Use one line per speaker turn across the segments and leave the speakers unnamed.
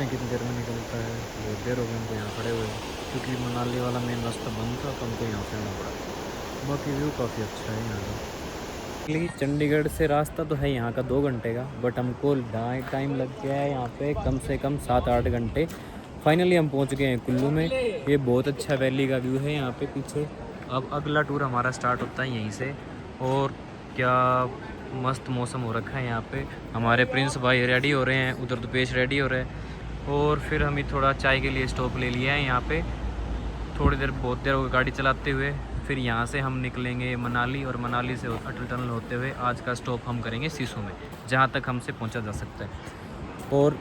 हैं कितनी देर में निकलता है। बहुत देर हो गई हमको यहाँ खड़े हुए, क्योंकि मनाली वाला मेन रास्ता बंद था तो हमको यहाँ से आना पड़ा। बाकी व्यू काफ़ी अच्छा है यहाँ का। चंडीगढ़ से रास्ता तो है यहाँ का 2 घंटे का, बट हमको टाइम लग गया है यहाँ पे कम से कम 7-8 घंटे। फाइनली हम पहुँच गए हैं कुल्लू में। ये बहुत अच्छा वैली का व्यू है यहाँ पे पीछे। अब अगला टूर हमारा स्टार्ट होता है यहीं से। और क्या मस्त मौसम हो रखा है यहाँ पे। हमारे प्रिंस भाई रेडी हो रहे हैं, उधर दुपेश रेडी हो रहे हैं। और फिर हमें थोड़ा चाय के लिए स्टॉप ले लिया है यहाँ पे। थोड़ी देर, बहुत देर हो गई गाड़ी चलाते हुए। फिर यहाँ से हम निकलेंगे मनाली, और मनाली से अटल टनल होते हुए आज का स्टॉप हम करेंगे सिसु में, जहाँ तक हमसे पहुँचा जा सकता है। और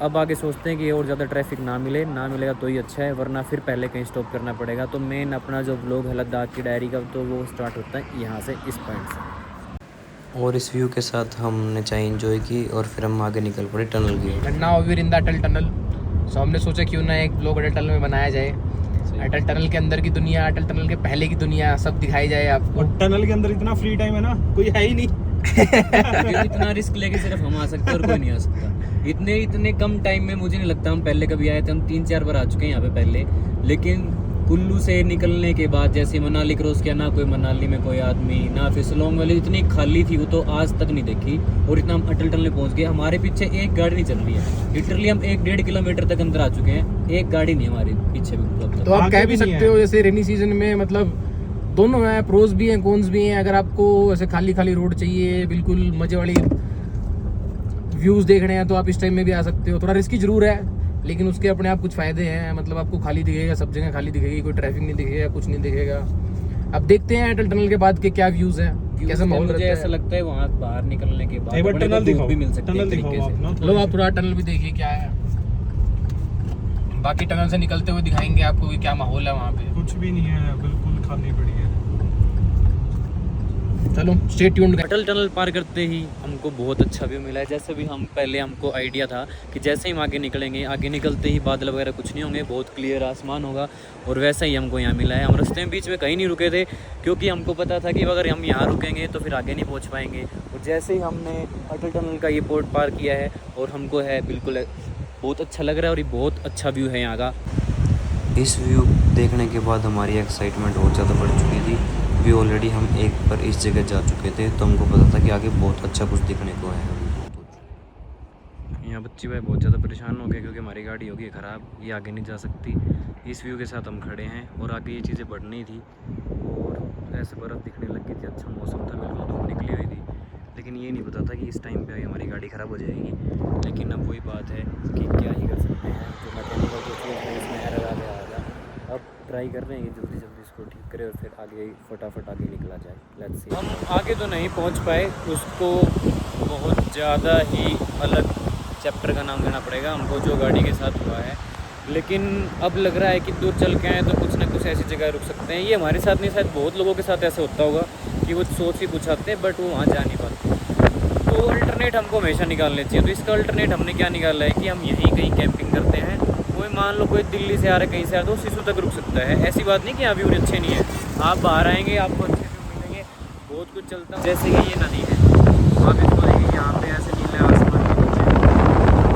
अब आगे सोचते हैं कि और ज़्यादा ट्रैफिक ना मिलेगा तो ही अच्छा है, वरना फिर पहले कहीं स्टॉप करना पड़ेगा। तो मेन अपना जो व्लॉग है लद्दाख की डायरी का, तो वो स्टार्ट होता है यहाँ से, इस पॉइंट से। और इस व्यू के साथ हमने चाय एंजॉय की और फिर हम आगे निकल पड़े टनल की।
Now we are in the Atal tunnel. So हमने सोचा क्यों ना एक व्लॉग अटल टनल में बनाया जाए। अटल टनल के अंदर की दुनिया, अटल टनल के पहले की दुनिया सब दिखाई जाए आपको।
और टनल के अंदर इतना फ्री टाइम है ना, कोई है ही नहीं।
इतना रिस्क लेके सिर्फ हम आ सकते हैं और कोई नहीं आ सकता। इतने कम टाइम में मुझे नहीं लगता हम पहले कभी आए थे। हम 3-4 बार आ चुके हैं यहाँ पे पहले, लेकिन कुल्लू से निकलने के बाद जैसे मनाली क्रॉस किया ना, कोई मनाली में कोई आदमी ना, फिर शिलोंग वाली इतनी खाली थी वो तो आज तक नहीं देखी। और इतना हम अटल टनल पहुँच गए, हमारे पीछे एक गाड़ी नहीं चल रही है। लिटरली हम 1-1.5 किलोमीटर तक अंदर आ चुके हैं, एक गाड़ी नहीं हमारे पीछे भी।
तो आप कह भी सकते हो जैसे रेनी सीजन में, मतलब दोनों हैं, प्रोज भी हैं कॉन्स भी हैं। अगर आपको ऐसे खाली रोड चाहिए, बिल्कुल मजे वाली व्यूज देखने हैं, तो आप इस टाइम में भी आ सकते हो। थोड़ा रिस्की जरूर है, लेकिन उसके अपने आप कुछ फायदे हैं। मतलब आपको खाली दिखेगा, सब जगह खाली दिखेगी, कोई ट्रैफिक नहीं दिखेगा, कुछ नहीं दिखेगा। अब देखते हैं अटल टनल के बाद के क्या व्यूज हैं, कैसा माहौल रहता है।
ऐसा लगता है वहाँ बाहर निकलने के बाद
टनल दिखाओ,
भी मिल सकती है
टनल दिखाओ आप ना।
लो आप थोड़ा टनल भी देखिए क्या है। बाकी टनल से निकलते हुए दिखाएंगे आपको कि क्या माहौल है वहाँ पे।
कुछ भी नहीं है, बिल्कुल खाली पड़ी है।
चलो स्टे ट्यून्ड।
अटल टनल पार करते ही हमको बहुत अच्छा व्यू मिला है। जैसे भी हम पहले, हमको आइडिया था कि जैसे ही हम आगे निकलेंगे, आगे निकलते ही बादल वगैरह कुछ नहीं होंगे, बहुत क्लियर आसमान होगा। और वैसा ही हमको यहाँ मिला है। हम रास्ते में बीच में कहीं नहीं रुके थे, क्योंकि हमको पता था कि अगर हम यहाँ रुकेंगे तो फिर आगे नहीं पहुँच पाएंगे। और जैसे ही हमने अटल टनल का ये पोर्ट पार किया है, और हमको है बिल्कुल बहुत अच्छा लग रहा है। और ये बहुत अच्छा व्यू है यहाँ का।
इस व्यू देखने के बाद हमारी एक्साइटमेंट बहुत ज़्यादा बढ़ चुकी थी। भी ऑलरेडी हम एक बार इस जगह जा चुके थे, तो हमको पता था कि आगे बहुत अच्छा कुछ दिखने को है।
यहाँ बच्ची भाई बहुत ज़्यादा परेशान हो गए, क्योंकि हमारी गाड़ी होगी ख़राब, ये आगे नहीं जा सकती। इस व्यू के साथ हम खड़े हैं, और आगे ये चीज़ें बढ़नी थी। और ऐसे बर्फ़ दिखने लग गई थी, अच्छा मौसम था, बिल्कुल धूप निकली हुई थी। लेकिन ये नहीं पता था कि इस टाइम पे हमारी गाड़ी ख़राब हो जाएगी। लेकिन अब वही बात है कि क्या ही कर सकते हैं, जो मैकेनिकल जो चीज़ है इसमें एरर आ गया। अब ट्राई कर रहे हैं कि जल्दी इसको ठीक करें और फिर आगे फटाफट आगे निकला जाए। Let's see. हम आगे तो नहीं पहुंच पाए, उसको बहुत ज़्यादा ही अलग चैप्टर का नाम देना पड़ेगा हमको जो गाड़ी के साथ हुआ है। लेकिन अब लग रहा है कि दूर चल के आए तो कुछ ना कुछ ऐसी जगह रुक सकते हैं। ये हमारे साथ नहीं, शायद बहुत लोगों के साथ ऐसे होता होगा कि वो सोच ही कुछ आते हैं बट वो वहाँ जा नहीं पाते। तो अल्टरनेट हमको हमेशा निकालने चाहिए। तो इसका अल्टरनेट हमने क्या निकाला है कि हम यहीं कहीं कैंपिंग करते हैं। कोई मान लो कोई दिल्ली से आ रहा है, कहीं से आ रहा है, तो सिसु तक रुक सकता है। ऐसी बात नहीं कि यहाँ व्यू अच्छे नहीं है, आप बाहर आएंगे आपको अच्छे व्यू मिलेंगे, बहुत कुछ चलता है। जैसे कि ये नदी है, आप इसको देखिए, यहाँ पे ऐसे नीले आसमान के नीचे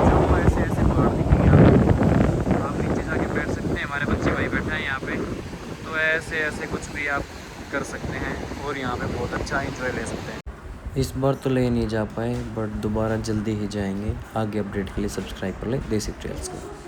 जो ऐसे पहाड़ दिखेंगे आप नीचे जाके बैठ सकते हैं। हमारे बच्चे भाई बैठा है यहाँ पे, तो ऐसे कुछ भी आप कर सकते हैं और यहाँ पे बहुत अच्छा इंजॉय ले सकते हैं।
इस बार तो ले नहीं जा पाए, बट दोबारा जल्दी ही जाएंगे। आगे अपडेट के लिए सब्सक्राइब कर ले देसी ट्रेल्स को।